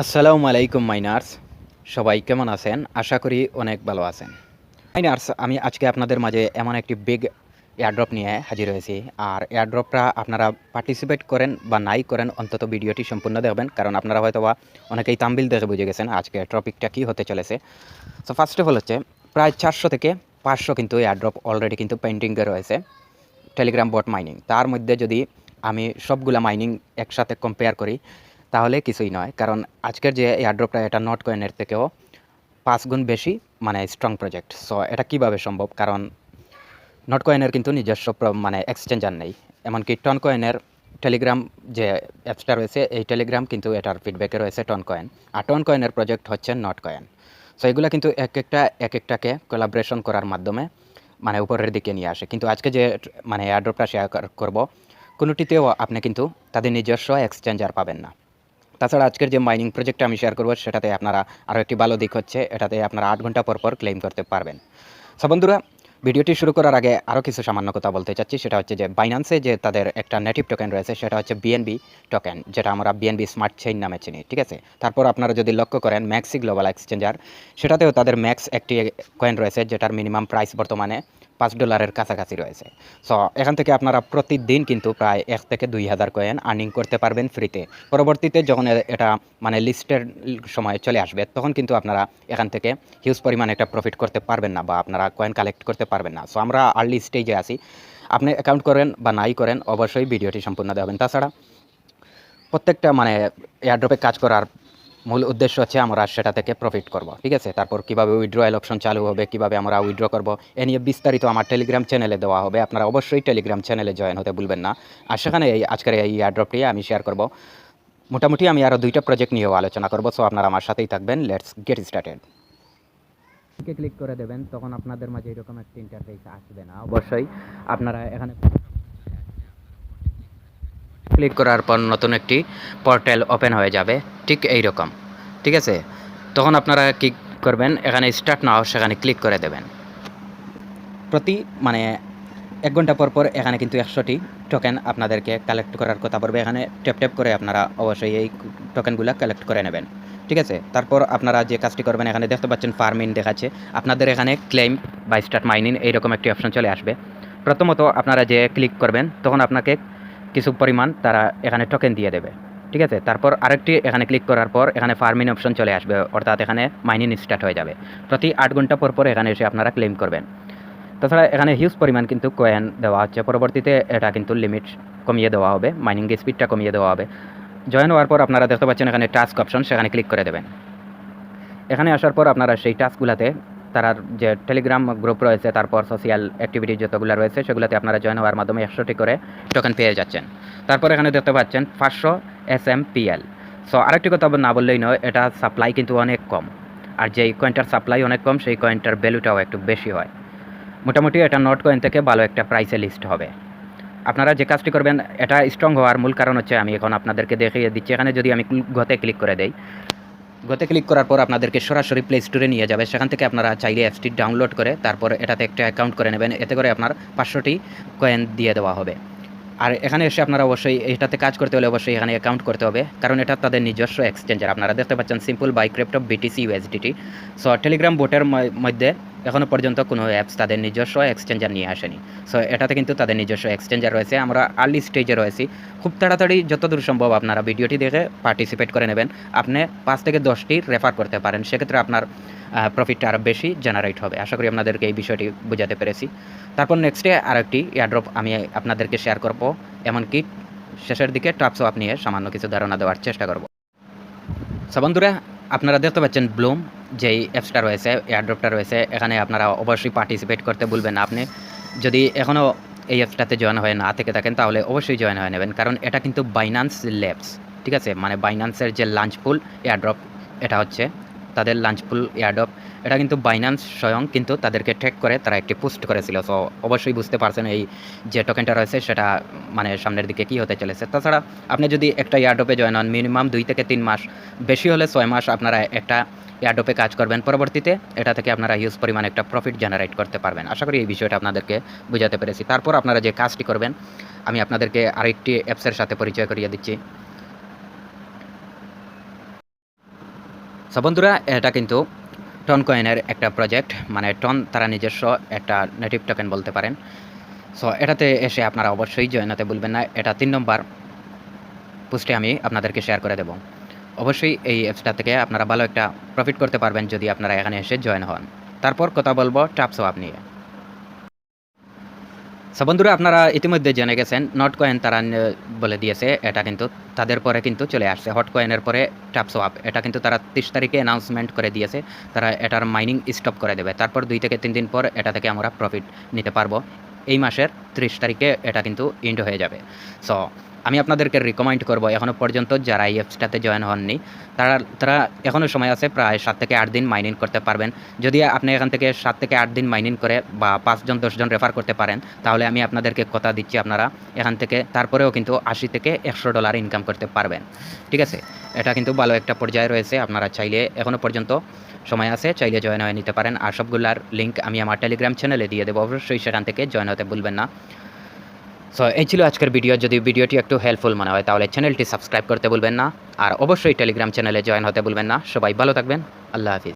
আসসালামু আলাইকুম মাইনার্স, সবাই কেমন আছেন? আশা করি অনেক ভালো আছেন। মাইনার্স, আমি আজকে আপনাদের মাঝে এমন একটি বিগ এয়ারড্রপ নিয়ে হাজির হয়েছি। আর এয়ারড্রপটা আপনারা পার্টিসিপেট করেন বা নাই করেন, অন্তত ভিডিওটি সম্পূর্ণ দেখবেন, কারণ আপনারা হয়তোবা অনেকেই থাম্বনেল দেখে বুঝে গেছেন আজকে টপিকটা কী হতে চলেছে। সো ফার্স্ট অফ অল হচ্ছে প্রায় 400 থেকে 500 কিন্তু এয়ারড্রপ অলরেডি কিন্তু পেন্ডিংয়ে রয়েছে টেলিগ্রাম বট মাইনিং। তার মধ্যে যদি আমি সবগুলা মাইনিং একসাথে কম্পেয়ার করি তাহলে কিছুই নয়, কারণ আজকের যে এয়ারড্রপটা এটা নট কয়েনের থেকেও 5 গুণ বেশি মানে স্ট্রং প্রজেক্ট। সো এটা কীভাবে সম্ভব? কারণ নট কয়েনের কিন্তু নিজস্ব মানে এক্সচেঞ্জার নেই, এমনকি টন কয়েনের টেলিগ্রাম যে অ্যাপসটা রয়েছে এই টেলিগ্রাম কিন্তু এটার ফিডব্যাকে রয়েছে টন কয়েন, আর টন কয়েনের প্রজেক্ট হচ্ছে নট কয়েন। সো এগুলো কিন্তু এক একটাকে কোলাবরেশন করার মাধ্যমে মানে উপরের দিকে নিয়ে আসে। কিন্তু আজকে যে মানে এয়ারড্রপটা শেয়ার করব, কোনোটিতেও আপনি কিন্তু তাদের নিজস্ব এক্সচেঞ্জার পাবেন না। তাছাড়া আজকের যে মাইনিং প্রজেক্টটা আমি শেয়ার করব সেটাতে আপনারা আরও একটি ভালো দিক হচ্ছে এটাতে আপনারা 8 ঘন্টা পর ক্লেম করতে পারবেন। সো বন্ধুরা, ভিডিওটি শুরু করার আগে আরও কিছু সামান্য কথা বলতে চাচ্ছি। সেটা হচ্ছে যে বাইন্যান্সে যে তাদের একটা নেটিভ টোকেন রয়েছে সেটা হচ্ছে বিএনবি টোকেন, যেটা আমরা বিএনবি স্মার্ট চেইন নামে চিনি, ঠিক আছে? তারপর আপনারা যদি লক্ষ্য করেন ম্যাক্সি গ্লোবাল এক্সচেঞ্জার, সেটাতেও তাদের ম্যাক্স একটি কয়েন রয়েছে যেটার মিনিমাম প্রাইস বর্তমানে $5 কাছাকাছি রয়েছে। সো এখান থেকে আপনারা প্রতিদিন কিন্তু প্রায় 1 থেকে 2,000 কয়েন আর্নিং করতে পারবেন ফ্রিতে। পরবর্তীতে যখন এটা মানে লিস্টের সময় চলে আসবে তখন কিন্তু আপনারা এখান থেকে হিউজ পরিমাণে একটা প্রফিট করতে পারবেন না বা আপনারা কয়েন কালেক্ট করতে পারবেন না। সো আমরা আর্লি স্টেজে আছি। আপনি অ্যাকাউন্ট করেন বা নাই করেন, অবশ্যই ভিডিওটি সম্পূর্ণ দেখবেন। তাছাড়া প্রত্যেকটা মানে এয়ারড্রপে কাজ করার মূল উদ্দেশ্য হচ্ছে আমরা সেটা থেকে প্রফিট করব, ঠিক আছে? তারপর কীভাবে উইথড্রয়াল অপশন চালু হবে, কীভাবে আমরা উইথড্র করব, এ নিয়ে বিস্তারিত আমার টেলিগ্রাম চ্যানেলে দেওয়া হবে। আপনারা অবশ্যই টেলিগ্রাম চ্যানেলে জয়েন হতে ভুলবেন না। আর সেখানে আজকের এই এয়ারড্রপটি আমি শেয়ার করব। মোটামুটি আমি আরও 2টা প্রজেক্ট নিয়েও আলোচনা করব। সো আপনারা আমার সাথেই থাকবেন। Let's get started. ক্লিক করে দেবেন, তখন আপনাদের মাঝে এরকম একটা ইন্টারফেস আসবে না। অবশ্যই আপনারা এখানে ক্লিক করার পর নতুন একটি পোর্টাল ওপেন হয়ে যাবে, ঠিক এই রকম, ঠিক আছে? তখন আপনারা কি করবেন, এখানে স্টার্ট নাও সেখানে ক্লিক করে দেবেন। প্রতি মানে 1 ঘন্টা পর এখানে কিন্তু 100টি টোকেন আপনাদেরকে কালেক্ট করার কথা পড়বে। এখানে ট্যাপ করে আপনারা অবশ্যই এই টোকেনগুলো কালেক্ট করে নেবেন, ঠিক আছে? তারপর আপনারা যে কাজটি করবেন, এখানে দেখতে পাচ্ছেন ফার্মিং দেখাচ্ছে, আপনাদের এখানে ক্লেম বা স্টার্ট মাইনিং এইরকম একটি অপশন চলে আসবে। প্রথমত আপনারা যে ক্লিক করবেন তখন আপনাকে কিছু পরিমাণ তারা এখানে টোকেন দিয়ে দেবে, ঠিক আছে? তারপর আরেকটি এখানে ক্লিক করার পর এখানে ফার্মিং অপশন চলে আসবে, অর্থাৎ এখানে মাইনিং স্টার্ট হয়ে যাবে। প্রতি 8 ঘন্টা পর এখানে এসে আপনারা ক্লেম করবেন। তাছাড়া এখানে হিউজ পরিমাণ কিন্তু কয়েন দেওয়া হচ্ছে। পরবর্তীতে এটা কিন্তু লিমিট কমিয়ে দেওয়া হবে, মাইনিং স্পিডটা কমিয়ে দেওয়া হবে। জয়েন হওয়ার পর আপনারা দেখতে পাচ্ছেন এখানে টাস্ক অপশন, সেখানে ক্লিক করে দেবেন। এখানে আসার পর আপনারা সেই টাস্কগুলোতে তার যে টেলিগ্রাম গ্রুপ রয়েছে, তারপর সোশ্যাল অ্যাক্টিভিটি যতগুলো রয়েছে সেগুলোতে আপনারা জয়েন হওয়ার মাধ্যমে 100টি করে টোকেন পেয়ে যাচ্ছেন। তারপর এখানে দেখতে পাচ্ছেন 500 SMPL। সো আরেকটি কথা না বললেই নয়, এটা সাপ্লাই কিন্তু অনেক কম, আর যেই কয়েনটার সাপ্লাই অনেক কম সেই কয়েনটার ভ্যালুটাও একটু বেশি হয়। মোটামুটি এটা নট কয়েন থেকে ভালো একটা প্রাইসে লিস্ট হবে। আপনারা যে কাজটি করবেন, এটা স্ট্রং হওয়ার মূল কারণ হচ্ছে আমি এখন আপনাদেরকে দেখিয়ে দিচ্ছি। এখানে যদি আমি গতে ক্লিক করে দেই, গতে ক্লিক করার পর আপনাদেরকে সরাসরি প্লে স্টোরে নিয়ে যাবে। সেখান থেকে আপনারা চাইলে অ্যাপসটি ডাউনলোড করে তারপর এটাতে একটা অ্যাকাউন্ট করে নেবেন। এতে করে আপনার 500টি কয়েন দিয়ে দেওয়া হবে। আর এখানে এসে আপনারা অবশ্যই এটাতে কাজ করতে হলে অবশ্যই এখানে অ্যাকাউন্ট করতে হবে, কারণ এটা তাদের নিজস্ব এক্সচেঞ্জার। আপনারা দেখতে পাচ্ছেন simple buy crypto BTC USDT। So telegram বোটের মধ্যে এখনও পর্যন্ত কোনো অ্যাপস তাদের নিজস্ব এক্সচেঞ্জার নিয়ে আসেনি। সো এটাতে কিন্তু তাদের নিজস্ব এক্সচেঞ্জার রয়েছে। আমরা আর্লি স্টেজে রয়েছি। খুব তাড়াতাড়ি যতদূর সম্ভব আপনারা ভিডিওটি দেখে পার্টিসিপেট করে নেবেন। আপনি 5 থেকে 10টি রেফার করতে পারেন, সেক্ষেত্রে আপনার প্রফিটটা আরও বেশি জেনারেট হবে। আশা করি আপনাদেরকে এই বিষয়টি বোঝাতে পেরেছি। তারপর নেক্সটে আরেকটি এয়ারড্রপ আমি আপনাদেরকে শেয়ার করব, এমনকি শেষের দিকে টপসও নিয়ে সামান্য কিছু ধারণা দেওয়ার চেষ্টা করব। সো বন্ধুরা, আপনারা দেখতে পাচ্ছেন ব্লুম যেই অ্যাপসটা রয়েছে, এয়ারড্রপটা রয়েছে, এখানে আপনারা অবশ্যই পার্টিসিপেট করতে ভুলবেন না। আপনি যদি এখনও এই অ্যাপসটাতে জয়েন হয়ে না থেকে থাকেন তাহলে অবশ্যই জয়েন হয়ে নেবেন, কারণ এটা কিন্তু বাইন্যান্স ল্যাবস, ঠিক আছে? মানে বাইন্যান্সের যে লাঞ্চ পুল এয়ারড্রপ, এটা হচ্ছে তাদের লাঞ্চ পুল এয়ারড্রপ। এটা কিন্তু বাইন্যান্স স্বয়ং কিন্তু তাদেরকে ট্যাগ করে তারা একটি পোস্ট করেছিল। সো অবশ্যই বুঝতে পারছেন এই যে টোকেনটা রয়েছে সেটা মানে সামনের দিকে কী হতে চলেছে। তাছাড়া আপনি যদি একটা এয়ারড্রপে জয়েন হন, মিনিমাম 2 থেকে 3 মাস, বেশি হলে 6 মাস আপনারা একটা এয়ারড্রপে কাজ করবেন। পরবর্তীতে এটা থেকে আপনারা হিউজ পরিমাণে একটা প্রফিট জেনারেট করতে পারবেন। আশা করি এই বিষয়টা আপনাদেরকে বোঝাতে পেরেছি। তারপর আপনারা যে কাজটি করবেন, আমি আপনাদেরকে আরেকটি অ্যাপসের সাথে পরিচয় করিয়ে দিচ্ছি। সো বন্ধুরা, এটা কিন্তু টন কয়েনের একটা প্রজেক্ট, মানে টন তারা নিজস্ব একটা নেটিভ টোকেন বলতে পারেন। সো এটাতে এসে আপনারা অবশ্যই জয়েন হতে ভুলবেন না। এটা ৩ নম্বর পোস্টে আমি আপনাদেরকে শেয়ার করে দেব। অবশ্যই এই অ্যাপসটা থেকে আপনারা ভালো একটা প্রফিট করতে পারবেন যদি আপনারা এখানে এসে জয়েন হন। তারপর কথা বলব টাপসোয়াপ নিয়ে। সো বন্ধুরা, আপনারা ইতিমধ্যে জেনে গেছেন নট কয়েন তারা বলে দিয়েছে, এটা কিন্তু তাদের পরে কিন্তু চলে আসছে। হট কয়েনের পরে টাপসোয়াপ, এটা কিন্তু তারা 30 তারিখে অ্যানাউন্সমেন্ট করে দিয়েছে। তারা এটার মাইনিং স্টপ করে দেবে। তারপর 2 থেকে 3 দিন পর এটা থেকে আমরা প্রফিট নিতে পারবো। এই মাসের 30 তারিখে এটা কিন্তু এন্ড হয়ে যাবে। সো আমি আপনাদেরকে রিকমেন্ড করব, এখনও পর্যন্ত যারা এই অ্যাপসটাতে জয়েন হননি, তারা এখনও সময় আছে, প্রায় 7 থেকে 8 দিন মাইনিং করতে পারবেন। যদি আপনি এখান থেকে 7 থেকে 8 দিন মাইনিং করে বা 5 জন 10 জন রেফার করতে পারেন, তাহলে আমি আপনাদেরকে কথা দিচ্ছি আপনারা এখান থেকে তারপরেও কিন্তু $80 থেকে $100 ইনকাম করতে পারবেন। ঠিক আছে? এটা কিন্তু ভালো একটা পর্যায়ে রয়েছে। আপনারা চাইলে এখনও পর্যন্ত সময় আছে, চাইলে জয়েন হয়ে নিতে পারেন। আর সবগুলার লিঙ্ক আমি আমার টেলিগ্রাম চ্যানেলে দিয়ে দেবো, অবশ্যই সেখান থেকে জয়েন হতে ভুলবেন না। সো এই ছিল আজকের ভিডিও। যদি ভিডিওটি একটু হেল্পফুল মনে হয় তাহলে চ্যানেলটি সাবস্ক্রাইব করতে ভুলবেন না, আর অবশ্যই টেলিগ্রাম চ্যানেলে জয়েন হতে ভুলবেন না। সবাই ভালো থাকবেন। আল্লাহ হাফিজ।